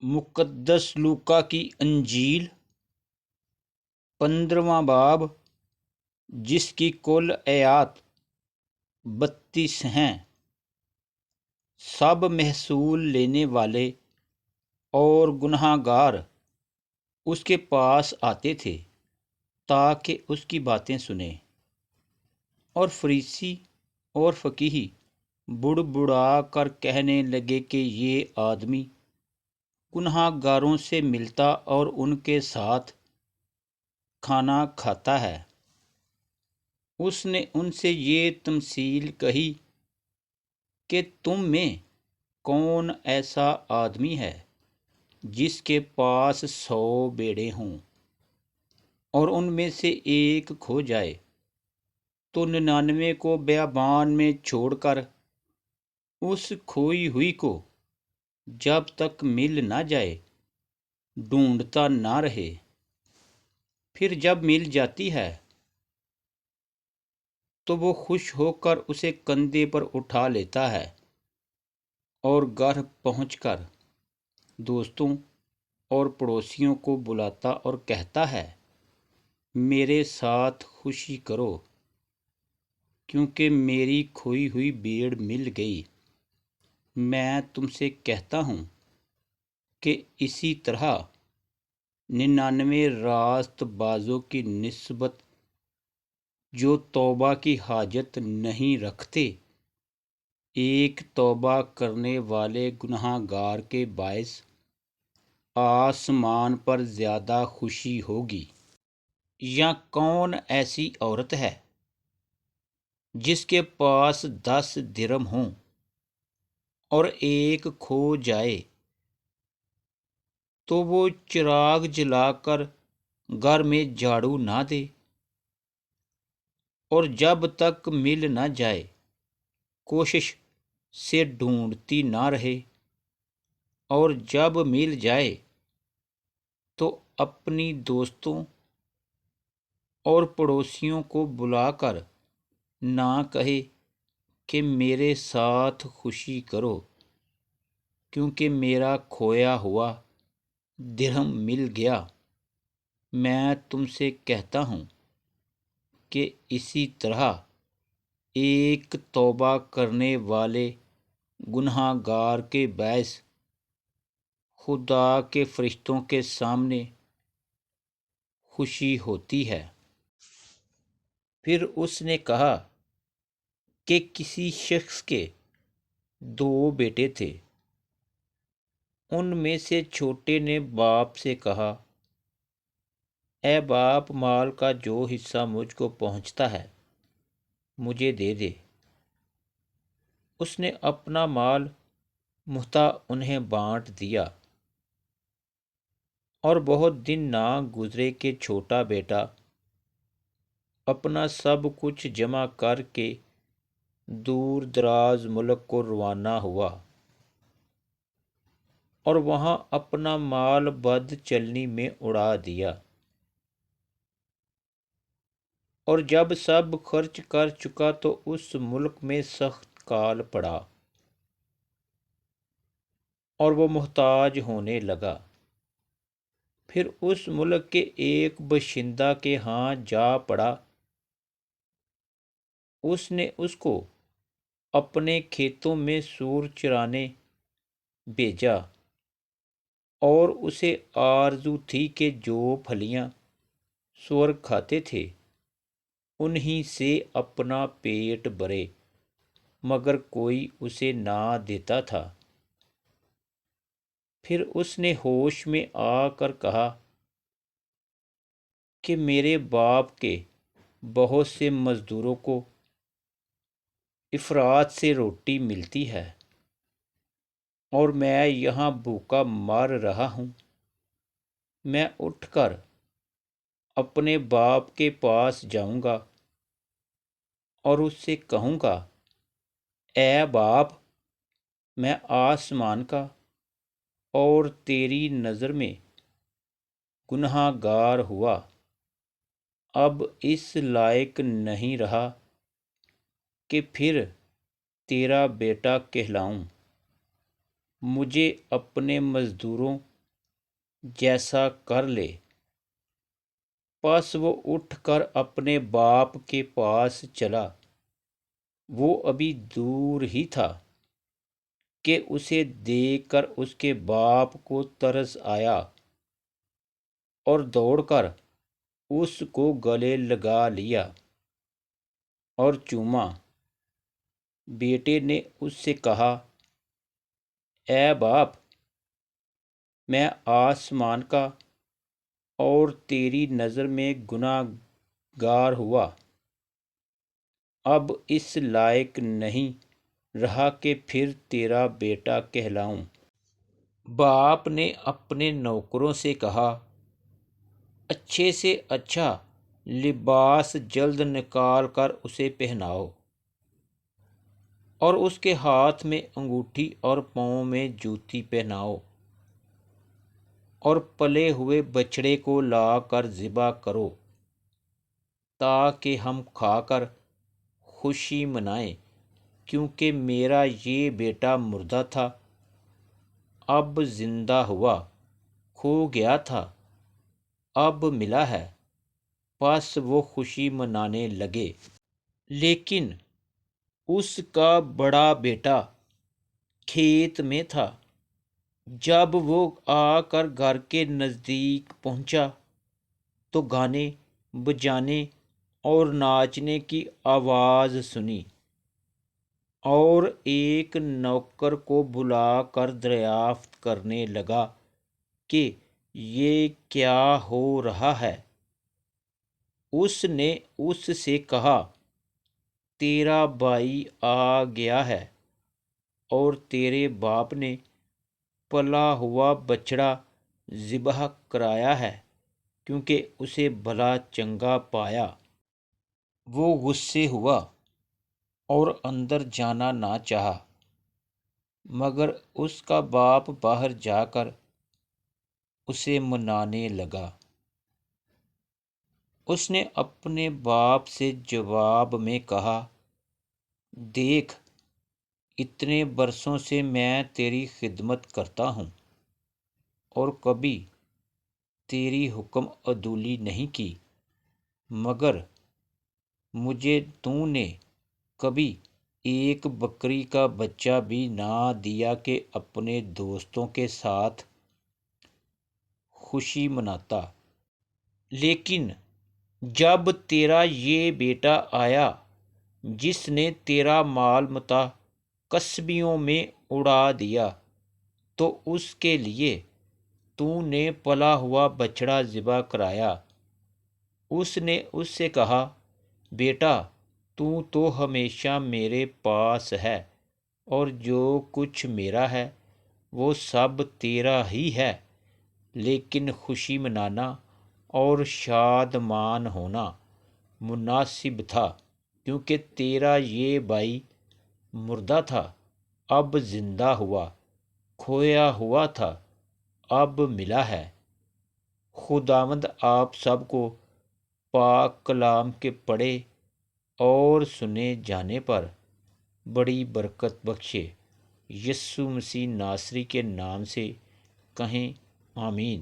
مقدس لوقا کی انجیل 15واں باب جس کی کل آیات 32 ہیں۔ سب محصول لینے والے اور گناہ گار اس کے پاس آتے تھے تاکہ اس کی باتیں سنیں، اور فریسی اور فقیہی بڑبڑا کر کہنے لگے کہ یہ آدمی گناہ گاروں سے ملتا اور ان کے ساتھ کھانا کھاتا ہے۔ اس نے ان سے یہ تمثیل کہی کہ تم میں کون ایسا آدمی ہے جس کے پاس 100 بھیڑیں ہوں اور ان میں سے ایک کھو جائے تو 99 کو بیابان میں چھوڑ کر اس کھوئی ہوئی کو جب تک مل نہ جائے ڈھونڈتا نہ رہے۔ پھر جب مل جاتی ہے تو وہ خوش ہو کر اسے کندھے پر اٹھا لیتا ہے اور گھر پہنچ کر دوستوں اور پڑوسیوں کو بلاتا اور کہتا ہے، میرے ساتھ خوشی کرو کیونکہ میری کھوئی ہوئی بھیڑ مل گئی۔ میں تم سے کہتا ہوں کہ اسی طرح 99 راست بازوں کی نسبت جو توبہ کی حاجت نہیں رکھتے، ایک توبہ کرنے والے گناہ گار کے باعث آسمان پر زیادہ خوشی ہوگی۔ یا کون ایسی عورت ہے جس کے پاس 10 درہم ہوں اور ایک کھو جائے تو وہ چراغ جلا کر گھر میں جھاڑو نہ دے اور جب تک مل نہ جائے کوشش سے ڈھونڈتی نہ رہے، اور جب مل جائے تو اپنی دوستوں اور پڑوسیوں کو بلا کر نہ کہے کہ میرے ساتھ خوشی کرو کیونکہ میرا کھویا ہوا درہم مل گیا۔ میں تم سے کہتا ہوں کہ اسی طرح ایک توبہ کرنے والے گناہ گار کے باعث خدا کے فرشتوں کے سامنے خوشی ہوتی ہے۔ پھر اس نے کہا کہ کسی شخص کے 2 بیٹے تھے۔ ان میں سے چھوٹے نے باپ سے کہا، اے باپ، مال کا جو حصہ مجھ کو پہنچتا ہے مجھے دے دے۔ اس نے اپنا مال مہتا انہیں بانٹ دیا، اور بہت دن نہ گزرے کہ چھوٹا بیٹا اپنا سب کچھ جمع کر کے دور دراز ملک کو روانہ ہوا اور وہاں اپنا مال بد چلنی میں اڑا دیا، اور جب سب خرچ کر چکا تو اس ملک میں سخت کال پڑا اور وہ محتاج ہونے لگا۔ پھر اس ملک کے ایک باشندہ کے ہاں جا پڑا۔ اس نے اس کو اپنے کھیتوں میں سور چرانے بھیجا، اور اسے آرزو تھی کہ جو پھلیاں سور کھاتے تھے انہی سے اپنا پیٹ بھرے، مگر کوئی اسے نہ دیتا تھا۔ پھر اس نے ہوش میں آ کر کہا کہ میرے باپ کے بہت سے مزدوروں کو افراط سے روٹی ملتی ہے اور میں یہاں بھوکا مر رہا ہوں۔ میں اٹھ کر اپنے باپ کے پاس جاؤں گا اور اس سے کہوں گا، اے باپ، میں آسمان کا اور تیری نظر میں گناہ گار ہوا، اب اس لائق نہیں رہا کہ پھر تیرا بیٹا کہلاؤں۔ مجھے اپنے مزدوروں جیسا کر لے۔ پس وہ اٹھ کر اپنے باپ کے پاس چلا۔ وہ ابھی دور ہی تھا کہ اسے دیکھ کر اس کے باپ کو ترس آیا اور دوڑ کر اس کو گلے لگا لیا اور چوما۔ بیٹے نے اس سے کہا، اے باپ، میں آسمان کا اور تیری نظر میں گناہ گار ہوا، اب اس لائق نہیں رہا کہ پھر تیرا بیٹا کہلاؤں۔ باپ نے اپنے نوکروں سے کہا، اچھے سے اچھا لباس جلد نکال کر اسے پہناؤ، اور اس کے ہاتھ میں انگوٹھی اور پاؤں میں جوتی پہناؤ، اور پلے ہوئے بچڑے کو لا کر ذبح کرو، تاکہ ہم کھا کر خوشی منائیں، کیونکہ میرا یہ بیٹا مردہ تھا، اب زندہ ہوا، کھو گیا تھا، اب ملا ہے۔ پس وہ خوشی منانے لگے۔ لیکن اس کا بڑا بیٹا کھیت میں تھا۔ جب وہ آ کر گھر کے نزدیک پہنچا تو گانے بجانے اور ناچنے کی آواز سنی، اور ایک نوکر کو بلا کر دریافت کرنے لگا کہ یہ کیا ہو رہا ہے۔ اس نے اس سے کہا، تیرا بھائی آ گیا ہے، اور تیرے باپ نے پلا ہوا بچڑا ذبح کرایا ہے، کیونکہ اسے بھلا چنگا پایا۔ وہ غصے ہوا اور اندر جانا نہ چاہا، مگر اس کا باپ باہر جا کر اسے منانے لگا۔ اس نے اپنے باپ سے جواب میں کہا، دیکھ، اتنے برسوں سے میں تیری خدمت کرتا ہوں اور کبھی تیری حکم عدولی نہیں کی، مگر مجھے تو نے کبھی ایک بکری کا بچہ بھی نہ دیا کہ اپنے دوستوں کے ساتھ خوشی مناتا۔ لیکن جب تیرا یہ بیٹا آیا جس نے تیرا مال متاع کسبیوں میں اڑا دیا، تو اس کے لیے تو نے پلا ہوا بچڑا ذبح کرایا۔ اس نے اس سے کہا، بیٹا، تو ہمیشہ میرے پاس ہے، اور جو کچھ میرا ہے وہ سب تیرا ہی ہے، لیکن خوشی منانا اور شادمان ہونا مناسب تھا، کیونکہ تیرا یہ بھائی مردہ تھا، اب زندہ ہوا، کھویا ہوا تھا، اب ملا ہے۔ خداوند آپ سب کو پاک کلام کے پڑھے اور سنے جانے پر بڑی برکت بخشے۔ یسوع مسیح ناصری کے نام سے کہیں آمین۔